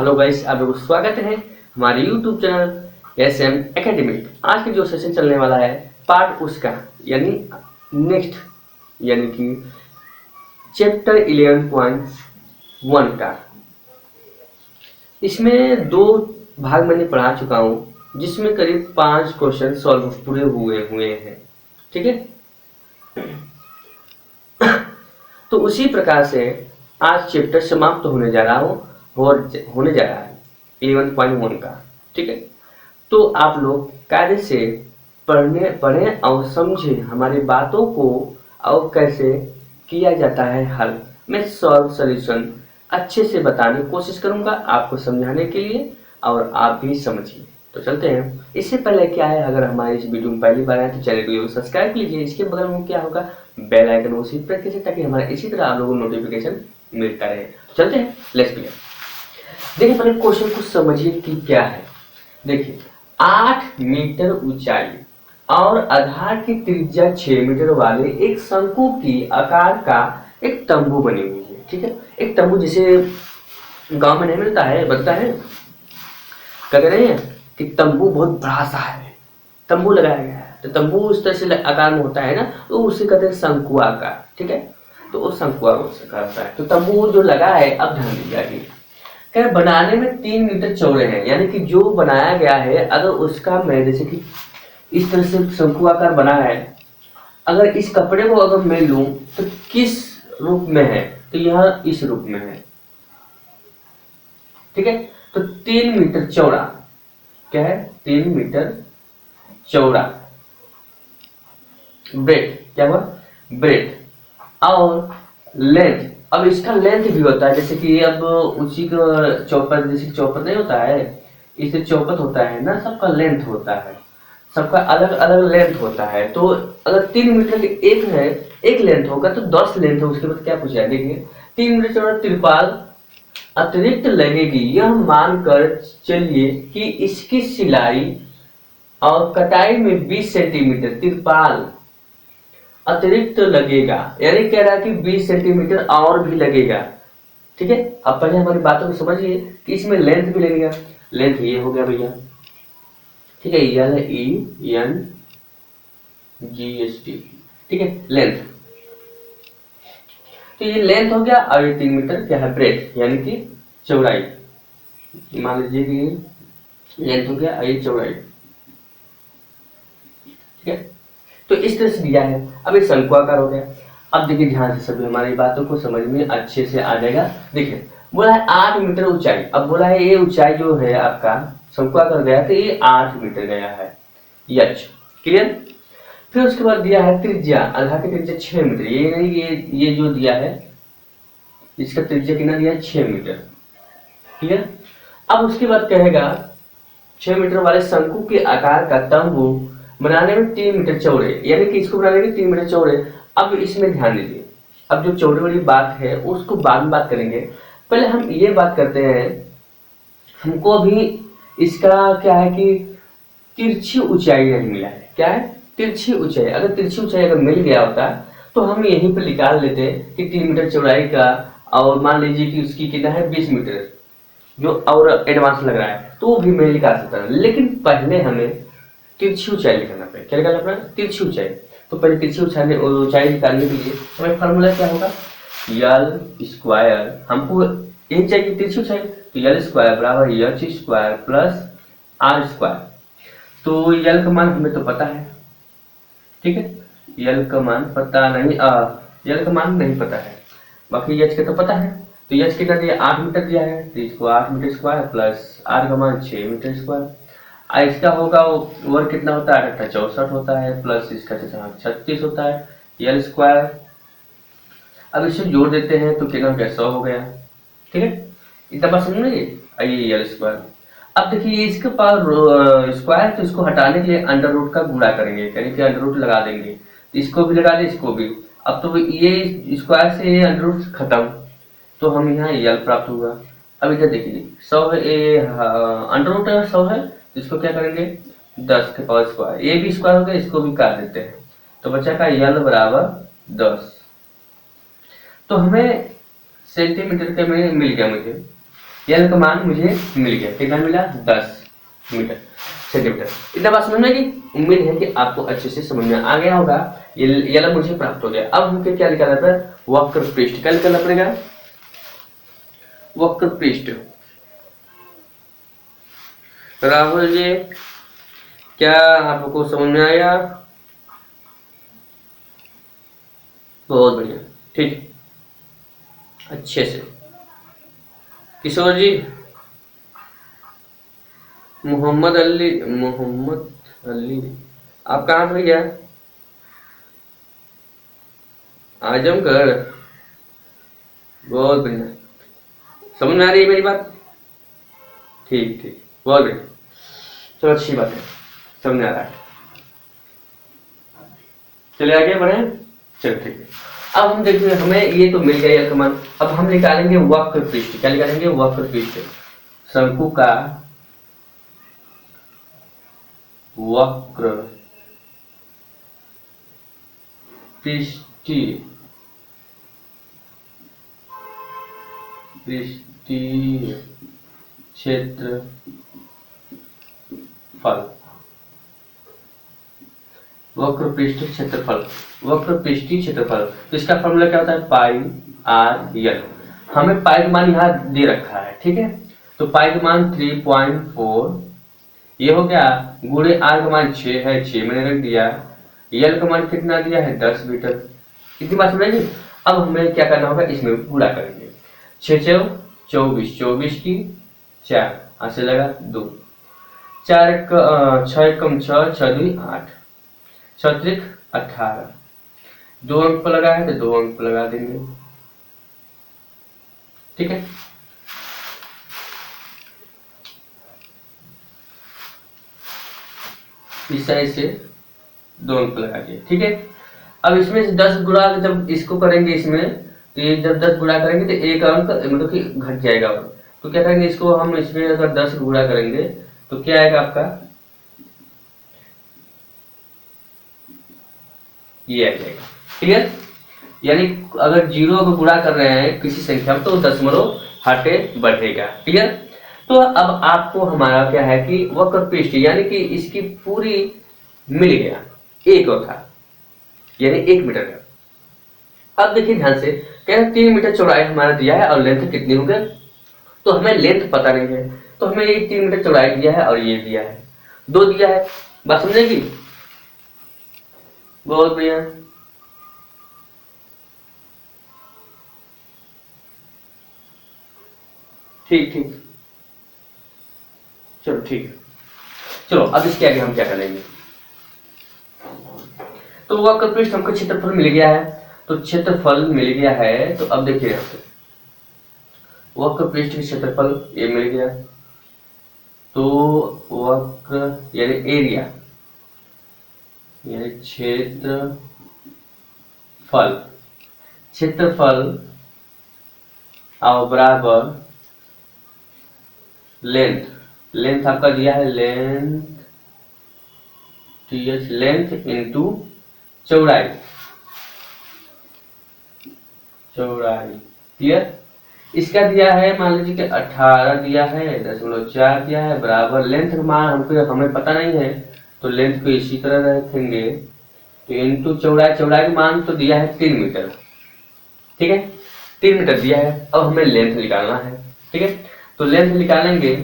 Hello guys, आप लोगों को स्वागत है हमारे यूट्यूब चैनल एसएम एकेडमी। आज के जो सेशन चलने वाला है पार्ट उसका यानी नेक्स्ट यानी कि चैप्टर 11.1 का। इसमें दो भाग मैंने पढ़ा चुका हूँ जिसमें करीब 5 क्वेश्चन सॉल्व पूरे हुए हैं। ठीक है, तो उसी प्रकार से आज चैप्टर समाप्त होने जा रहा है 11.1 का। ठीक है, तो आप लोग कार्य से पढ़ें और समझें हमारी बातों को और कैसे किया जाता है हल। मैं सॉल्यूशन अच्छे से बताने की कोशिश करूंगा आपको समझाने के लिए, और आप भी समझिए। तो चलते हैं। इससे पहले क्या है, अगर हमारे इस वीडियो में पहली बार आए तो चैनल को सब्सक्राइब कीजिए। इसके बगल में क्या होगा, बेल आइकन उसी प्रेस कीजिए ताकि हमारा इसी तरह आप लोगों को नोटिफिकेशन मिलता रहे। तो चलते हैं, लेट्स बिगिन। देखिए पहले क्वेश्चन को समझिए कि क्या है। देखिए 8 मीटर ऊंचाई और आधार की त्रिज्या 6 मीटर वाले एक शंकु की आकार का एक तंबू बनी हुई है। ठीक है, एक तंबू जैसे गांव में नहीं मिलता है, बनता है, कह रहे हैं कि तंबू बहुत बड़ा सा है, तंबू लगाया गया है। तो तंबू उस तरह से आकार में होता है ना, तो उसे कहते हैं शंकु आकार। ठीक है, तो वो शंकु आकार होता है। तो तंबू जो लगा है, अब ध्यान दीजिए आगे क्या बनाने में 3 मीटर चौड़े हैं, यानी कि जो बनाया गया है अगर उसका मैं जैसे कि इस तरह से शंकु आकार बना है, अगर इस कपड़े को अगर मैं लूं तो किस रूप में है, तो यह इस रूप में है। ठीक है, तो 3 मीटर चौड़ा क्या है, 3 मीटर चौड़ा ब्रेड, क्या हुआ ब्रेड, और लेंथ। अब इसका लेंथ भी होता है, जैसे कि अब उसी का चौपट, जैसे चौपट नहीं होता है, इससे चौपट होता है ना, सबका लेंथ होता है, सबका अलग अलग लेंथ होता है। तो अगर 3 मीटर के एक है, एक लेंथ होगा तो 10 लेंथ है। उसके बाद क्या पूछा है, देखिए 3 मीटर चौड़ा तिरपाल अतिरिक्त लगेगी, यह मानकर चलिए कि इसकी सिलाई और कटाई में 20 सेंटीमीटर तिरपाल अतिरिक्त लगेगा, यानी कह रहा है कि 20 सेंटीमीटर और भी लगेगा। ठीक है, अब पहले हमारी बातों को समझिए कि इसमें लेंथ भी लगेगा। लेंथ ये हो गया भैया, ठीक है, LENGST। ठीक है, लेंथ, तो ये लेंथ हो गया, और ये 3 मीटर क्या है ब्रेथ यानी कि चौड़ाई। मान लीजिए कि लेंथ हो गया और ये चौड़ाई। ठीक है, तो इस तरह से दिया है। अब ये शंकुआकार हो गया। अब देखिए ध्यान से सभी हमारी बातों को समझ में अच्छे से आ जाएगा। देखिए बोला है 8 मीटर ऊंचाई, अब बोला है ये ऊंचाई जो है आपका शंकुआकार गया तो ये 8 मीटर गया है, यच क्लियर। फिर उसके बाद दिया है त्रिज्या, आधार की त्रिज्या 6 मीटर, ये नहीं, ये जो दिया है इसका त्रिज्या कितना दिया है, 6 मीटर। क्लियर। अब उसके बाद कहेगा 6 मीटर वाले शंकु के आकार का तंबू बनाने में 3 मीटर चौड़े, यानी कि इसको बनाने में 3 मीटर चौड़े। अब इसमें ध्यान दीजिए, अब जो चौड़े वाली बात है उसको बाद में बात करेंगे, पहले हम ये बात करते हैं। हमको अभी इसका क्या है कि तिरछी ऊंचाई नहीं मिला है। क्या है, तिरछी ऊंचाई। अगर तिरछी ऊंचाई अगर मिल गया होता तो हम यहीं पर निकाल लेते कि 3 मीटर चौड़ाई का, और मान लीजिए कि उसकी कितना है 20 मीटर, जो और एडवांस लग रहा है तो वो भी मैं निकाल सकता हूँ। लेकिन पहले हमें तिरछी ऊंचाई निकालना पड़ेगा। क्या निकालना पड़ेगा, तिरछी ऊंचाई। तो पहले तिरछी ऊंचाई निकालने के लिए हमें फॉर्मूला क्या होगा, यल स्क्वायर, हमको यही चाहिए तिरछी ऊंचाई, तो यल स्क्वायर बराबर h square plus r square. तो यल का मान हमें तो पता है, ठीक है, यल का मान पता नहीं, यल का मान नहीं पता है, बाकी एच का तो पता है। तो एच कितना दिया, 8 मीटर दिया है, तो इसको 8 मीटर स्क्वायर प्लस आर का मान 6 मीटर स्क्वायर। इसका होगा वर्ग कितना होता है, 64 होता है, प्लस इसका 36 होता है, यल स्क्वायर। अब इसे जोड़ देते हैं तो कितना हो गया, 100 हो गया। ठीक है, इतना बात समझ लीजिए। आइए यल स्क्वायर। अब देखिए इसके पास स्क्वायर, तो इसको हटाने के लिए अंडर रूट का गुणा करेंगे, यानी कि अंडर रूट लगा देंगे, इसको भी लगा दें, इसको भी। अब तो ये स्क्वायर से अंडर रूट खत्म, तो हम यहाँ यल प्राप्त होगा। अब इधर देखिए 100 है, अंडर रूट 100 है, तो इसको क्या करेंगे 10 के पावर स्क्वायर, ये भी स्क्वायर हो गया, इसको भी काट देते हैं, तो बचा का यल बराबर 10। तो हमें सेंटीमीटर के में मिल गया मुझे। यल का मान मुझे मिल गया, कितना मिला 10 मीटर सेंटीमीटर। इतना बात समझ में आएगी। उम्मीद है कि आपको अच्छे से समझ में आ गया होगा। यल मुझे प्राप्त हो गया। अब हमको क्या निकालना पड़ेगा, वक्र पृष्ठ। क्या निकालना पड़ेगा, वक्र पृष्ठ। राहुल जी क्या आपको समझ में आया? बहुत बढ़िया, ठीक, अच्छे से। किशोर जी, मोहम्मद अली, आप कहाँ से भैया? आजमगढ़, बहुत बढ़िया। समझ में आ रही है मेरी बात? ठीक ठीक, बहुत बढ़िया, चलो अच्छी बात है, समझ में आ रहा है। चलिए आगे बढ़े। चलो ठीक है। अब हम देखिए, हमें ये तो मिल गया यल का मान। अब हम निकालेंगे वक्र पृष्ठ। क्या निकालेंगे, वक्र पृष्ठ। शंकु का वक्र पृष्ठीय क्षेत्रफल। वक्र पृष्ठ क्षेत्रफल, वक्र पृष्ठीय क्षेत्रफल। तो इसका फॉर्मूला क्या होता है, पाई आर यल। हमें पाई का मान यहाँ दे रखा है, ठीक है। तो पाई का मान 3.4 ये हो गया, गुणे आर का मान 6 है, 6 मैंने रख दिया। यल का मान कितना दिया है, 10 मीटर। इतनी बात समझेंगे। अब हमें क्या करना होगा, इसमें गुणा करेंगे। 6 6 24, 24 की 4, हाथ से लगा 2, 4 6 कम 6, 6 2 8, 6 18, 2 अंक पर लगा है तो 2 अंक पर लगा देंगे, ठीक है। इस साइड से 2 अंक लगा दिए, ठीक है। अब इसमें से 10 गुणा जब इसको करेंगे, इसमें तो ये जब 10 गुणा करेंगे तो एक अंक मतलब कि घट जाएगा। तो क्या करेंगे, इसको हम इसमें अगर 10 गुणा करेंगे तो क्या आएगा आपका, ये आ जाएगा, क्लियर। यानी अगर 0 को गुणा कर रहे हैं किसी संख्या में तो दशमलव हटे बढ़ेगा, क्लियर। तो अब आपको हमारा क्या है कि वक्र पृष्ठ यानी कि इसकी पूरी मिल गया, एक और था यानी 1 मीटर का। अब देखिए ध्यान से, कह रहे 3 मीटर चौड़ाई हमारा दिया है और लेंथ कितनी हो गई, तो हमें लेंथ पता नहीं है। तो हमें ये 3 मीटर चौड़ाई दिया है और ये दिया है, 2 दिया है। बात समझेगी, बहुत बढ़िया। ठीक ठीक, चलो ठीक। चलो अब इसके आगे हम क्या करेंगे, तो वक्र पृष्ठ हमको क्षेत्रफल मिल गया है। तो क्षेत्रफल मिल गया है, तो अब देखिए यहाँ पे वक्र पृष्ठ का क्षेत्रफल ये मिल गया। तो वक्र यानी एरिया यानी क्षेत्रफल और बराबर लेंथ आपका दिया है, लेंथ इंटू चौड़ाई, क्लियर। इसका दिया है, मान लीजिए कि 18 दिया है, 0.4 दिया है, बराबर लेंथ का मान हमको हमें पता नहीं है तो लेंथ को इसी तरह रखेंगे। तो इंटू चौड़ाई का मान तो दिया है 3 मीटर, ठीक है, 3 मीटर दिया है। अब हमें लेंथ निकालना है, ठीक है। तो लेंथ निकालेंगे,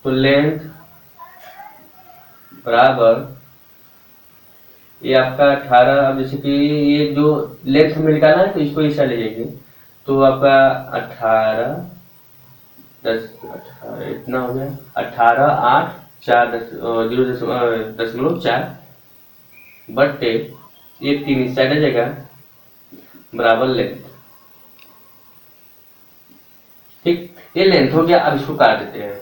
तो लेंथ बराबर ये आपका 18। अब जैसे कि ये जो लेंथ हमें निकालना है तो इसको ऐसा ले जाएंगे, तो आपका 18 10 18 इतना हो गया, 18 8 4 0.4 बट्टे ये 3 इस साइड आ जाएगा बराबर लेंथ, ठीक। ये लेंथ हो गया। अब इसको काट देते हैं,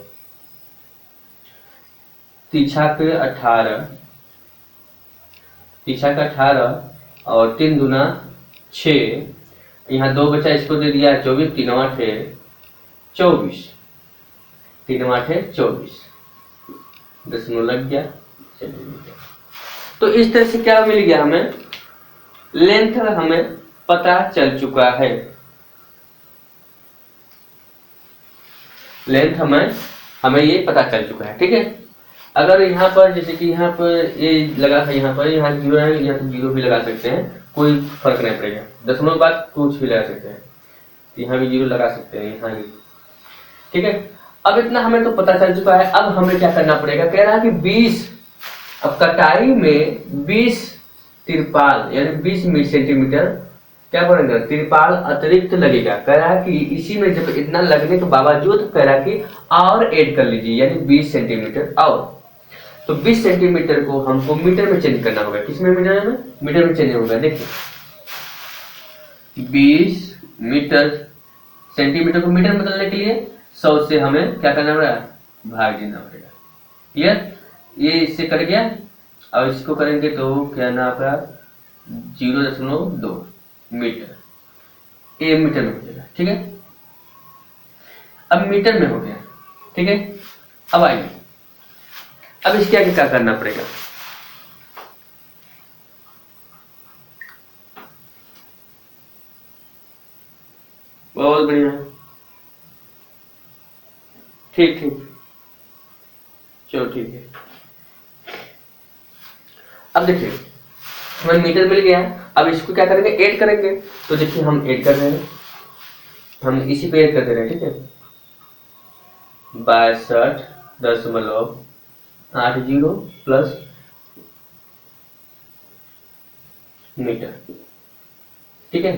तीछा के 18 और 3 दूना 6, यहाँ 2 बचा, इसको दे दिया 24, 3 8 24, 3 8 24, दशमलव लग गया। तो इस तरह से क्या मिल गया, हमें लेंथ हमें पता चल चुका है। लेंथ हमें ये पता चल चुका है, ठीक है। अगर यहाँ पर जैसे कि यहाँ पर ये लगा था, यहाँ पर यहाँ 0 है, यहाँ तो 0 भी लगा सकते हैं, कोई फर्क नहीं पड़ेगा। दशमलव के बाद कुछ भी लगा सकते हैं, यहाँ भी 0 लगा सकते हैं, यहाँ भी, ठीक है। अब इतना हमें तो पता चल चुका है। अब हमें क्या करना पड़ेगा, कह रहा है कि 20, अब कटाई में 20 तिरपाल यानी 20 सेंटीमीटर क्या करेंगे, तिरपाल अतिरिक्त लगेगा। कह रहा है कि इसी में जब इतना लगने के बावजूद कह रहा है कि और ऐड कर लीजिए, यानी 20 सेंटीमीटर और। तो 20 सेंटीमीटर को हमको मीटर में चेंज करना होगा। किसमें, मीटर में चेंज होगा। देखिए 20 मीटर, सेंटीमीटर को मीटर में बदलने के लिए 100 से हमें क्या करना पड़ेगा, भाग देना पड़ेगा। क्लियर, ये इससे कट गया। अब इसको करेंगे तो क्या ना आपका 0.2 मीटर, ये मीटर में हो जाएगा, ठीक है। अब मीटर में हो गया, ठीक है। अब आइए, अब इसके आगे क्या करना पड़ेगा, बहुत बढ़िया, ठीक ठीक, चलो ठीक है। अब देखिए हमें मीटर मिल गया। अब इसको क्या करेंगे, ऐड करेंगे। तो देखिए हम ऐड कर रहे हैं, हम इसी पे ऐड कर दे रहे हैं, ठीक है। 62.80 प्लस मीटर, ठीक है।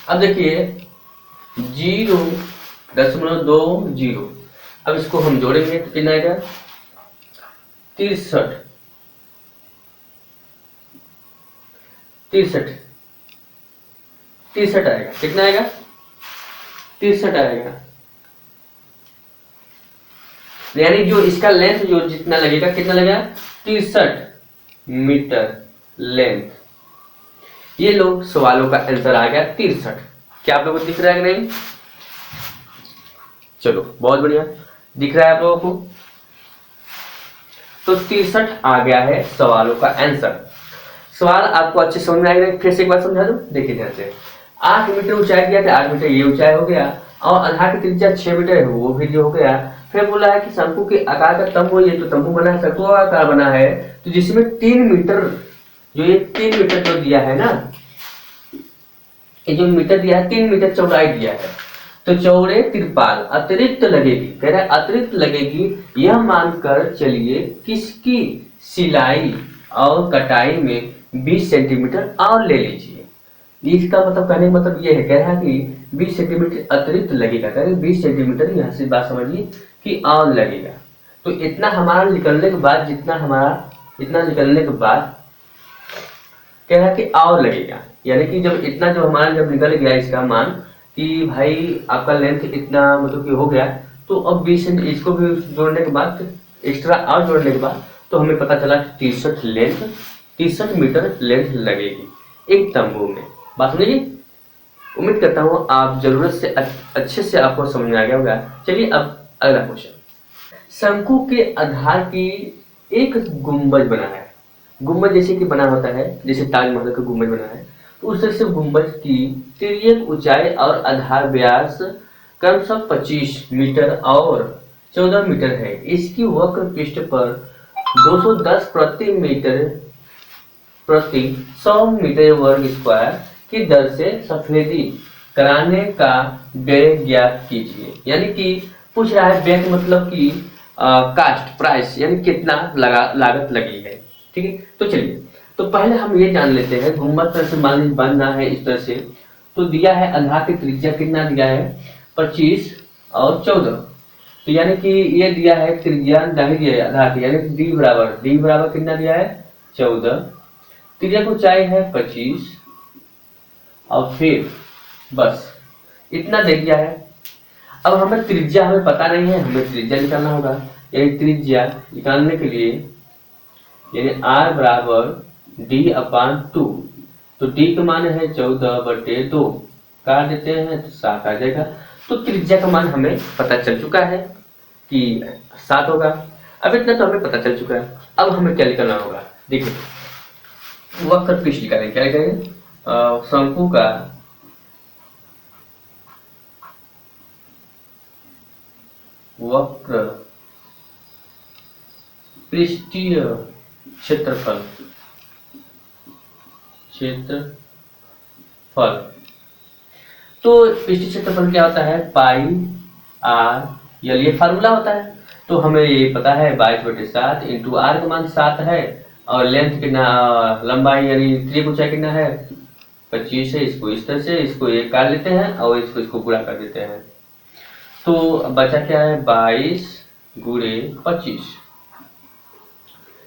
अब देखिए 0.20, अब इसको हम जोड़ेंगे तो कितना आएगा, 63 आएगा। कितना आएगा, 63 आएगा। यानी जो इसका लेंथ जो जितना लगेगा, कितना लगेगा, 63 मीटर लेंथ। ये लोग सवालों का आंसर आ गया 63। क्या आप लोगों को दिख रहा है कि नहीं, चलो बहुत बढ़िया, दिख रहा है आप लोगों को। तो 63 आ गया है सवालों का आंसर। सवाल आपको अच्छे समझ में आएगा, फिर से एक बार समझा दो। देखिए ध्यान से, 8 मीटर ऊंचाई दिया था, 8 मीटर ये ऊंचाई हो गया, और आधार की त्रिज्या 6 मीटर है, वो भी जो हो गया। फिर बोला है कि शंकु के आकार का तंबू, ये तो तंबू बना है, शंकु का आकार बना है, तो जिसमें 3 मीटर, जो ये 3 मीटर जो दिया है ना, ये जो मीटर दिया है 3 मीटर चौड़ाई दिया है, तो चौड़े तिरपाल अतिरिक्त लगेगी। कह रहा है अतिरिक्त लगेगी, यह मानकर चलिए किसकी सिलाई और कटाई में 20 सेंटीमीटर और ले लीजिए। इसका मतलब, कहने का मतलब ये है, कह रहा है कि 20 सेंटीमीटर अतिरिक्त लगेगा। कह रहे 20 सेंटीमीटर, यहाँ से बात समझिए कि और लगेगा। तो इतना हमारा निकलने के बाद, जितना हमारा इतना निकलने के बाद कह रहा है कि और लगेगा, यानी कि जब इतना जो हमारा जब निकल गया इसका मान कि भाई आपका लेंथ इतना मतलब कि हो गया, तो अब 20 इसको भी जोड़ने के बाद, एक्स्ट्रा और जोड़ने के बाद, तो हमें पता चला 63 मीटर लेंथ लगेगी एक तंबू में। बात समझिए, उम्मीद करता हूँ आप जरूरत से अच्छे से आपको समझ में आ गया होगा। चलिए अब अगला क्वेश्चन, शंकु के आधार की एक गुंबज बना है। गुंबज जैसे कि बना होता है, जैसे ताजमहल का गुंबज बना है, तो उस तरह से गुंबज की तिर्यक ऊंचाई और आधार व्यास क्रमशः 25 मीटर और 14 मीटर है। इसकी वक्र पृष्ठ पर 210 प्रति 100 मीटर वर्ग स्क्वायर की दर से सफेदी कराने का व्यय ज्ञात कीजिए। यानी कि पूछ रहा है व्यय मतलब कि कास्ट प्राइस, यानी कितना लागत लगी है, ठीक है। तो चलिए, तो पहले हम ये जान लेते हैं, गुंबद तरह से मान लीजिए बनना है इस तरह से, तो दिया है आधार की त्रिज्या कितना दिया है, 25 और 14, तो यानी कि ये दिया है त्रिज्या नहीं दिया है आधार की, यानी डी बराबर कितना दिया है, 14, त्रिज्या की ऊंचाई है 25, और फिर बस इतना दे दिया है। अब हमें त्रिज्या हमें पता नहीं है, हमें त्रिज्या निकालना होगा। यानी त्रिज्या निकालने के लिए, यानी r बराबर d/2, तो d का मान है 14/2, काट देते हैं तो 7 आ जाएगा। तो त्रिज्या का मान हमें पता चल चुका है कि 7 होगा। अब इतना तो हमें पता चल चुका है। अब हमें क्या निकालना होगा, देखिए वक्र पृष्ठ निकालेंगे। क्या करेंगे, शंकु का वक्र पृष्ठीय क्षेत्रफल तो पृष्ठीय क्षेत्रफल क्या होता है, पाई आर एल, ये फार्मूला होता है। तो हमें ये पता है 22/7 इंटू आर का मान 7 है, और लेंथ कितना, लंबाई यानी त्रिक ऊंचाई कितना है 25 है। इसको इस तरह से इसको एक काट लेते हैं और इसको गुणा कर देते हैं। तो बचा क्या है 22 गुणे 25,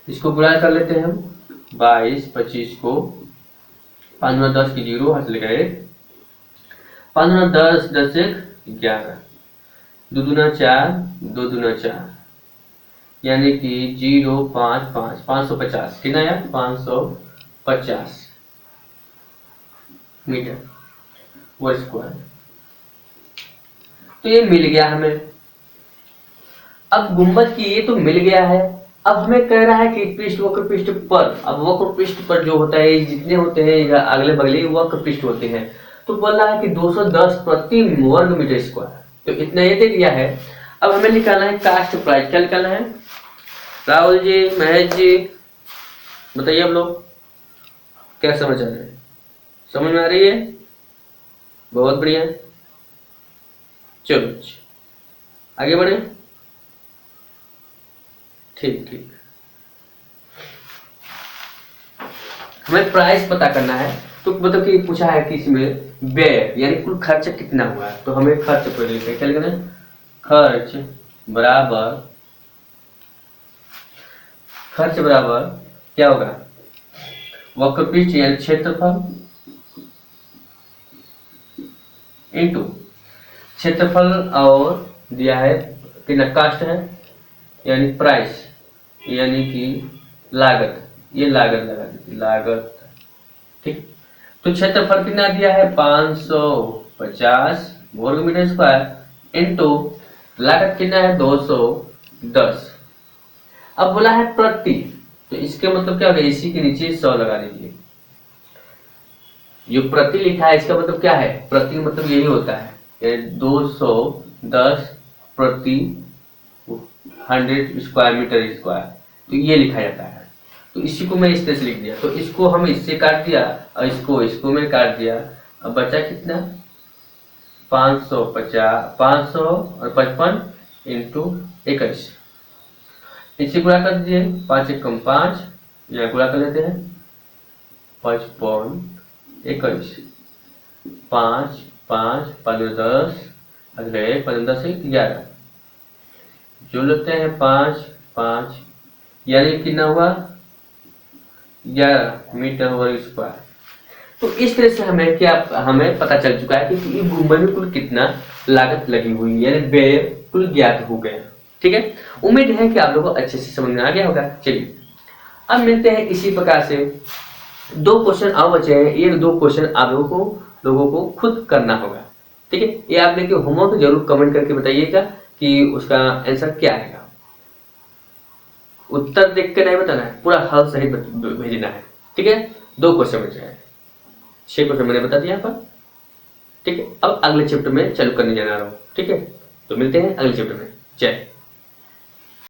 इसको गुणा कर लेते हैं हम। 22 25 को 5 10 की 0 हाथ लगे, 5 10 10 11, 2 दूना 4, 2 दूना 4, यानी कि 0 5 5 550 कितना आया 550 मीटर वर्ग स्क्वायर। तो ये मिल गया हमें। अब गुंबद की ये तो मिल गया है। अब हमें कह रहा है कि पृष्ठ वक्र पृष्ठ पर, अब वक्र पृष्ठ पर जो होता है जितने होते हैं अगले बगले वक्र पृष्ठ होते हैं, तो बोल रहा है कि 210 प्रति वर्ग मीटर स्क्वायर। तो इतना ये दे दिया है। अब हमें निकालना है कास्ट प्राइस। क्या निकालना है राहुल जी, महेश जी, बताइए आप लोग क्या समझ आ रहे हैं, समझ में आ रही है? बहुत बढ़िया, चलो आगे बढ़े। ठीक ठीक, हमें प्राइस पता करना है। तो मतलब कि पूछा है कि इसमें व्यय यानी कुल खर्च कितना हुआ है, तो हमें खर्च पर लिखा है। क्या लिखना है, खर्च बराबर क्या होगा, वक्र पृष्ठ यानी क्षेत्रफल इंटू क्षेत्रफल और दिया है कितना कास्ट है यानी प्राइस यानी कि लागत, ये लागत लगा दीजिए लागत। ठीक, तो क्षेत्रफल कितना दिया है 550 वर्ग मीटर स्क्वायर इंटू लागत कितना है 210। अब बोला है प्रति, तो इसके मतलब क्या होगा, इसी के नीचे 100 लगा दीजिए। जो प्रति लिखा है इसका मतलब क्या है, प्रति मतलब यही होता है 210 प्रति 100 स्क्वायर मीटर स्क्वायर, तो ये लिखा जाता है। तो इसी को मैं इस तरह से लिख दिया, तो इसको हम इससे काट दिया और इसको मैं काट दिया। अब बचा कितना 550 और 55 इंटू 21, इसे गुणा कर दीजिए 5 एकम 5, या गुणा कर लेते हैं 55 21, 5 5 5 10 अगले 5 10 11, जो लेते हैं 5 5 यानी कितना हुआ 11 मीटर वर्ग स्क्वायर। तो इस तरह से हमें पता चल चुका है कि इस गुंबद में कुल कितना लागत लगी हुई है, यानी व्यय कुल ज्ञात हो गया। ठीक है, उम्मीद है कि आप लोगों को अच्छे से समझ में आ गया होगा। चलिए अब मिलते हैं इसी प्रकार से 2 क्वेश्चन और बचे हैं। ये 2 क्वेश्चन आप लोगों को खुद करना होगा। ठीक है, ये आप लेके होमवर्क जरूर कमेंट करके बताइएगा कि उसका आंसर क्या आएगा। उत्तर देख के नहीं बताना है, पूरा हल सही भेजना है। ठीक है, 2 क्वेश्चन बचे हैं, 6 क्वेश्चन मैंने बता दिया यहाँ पर। ठीक है, अब अगले चैप्टर में चालू करने जाना रहा हूँ। ठीक है, तो मिलते हैं अगले चैप्टर में। जय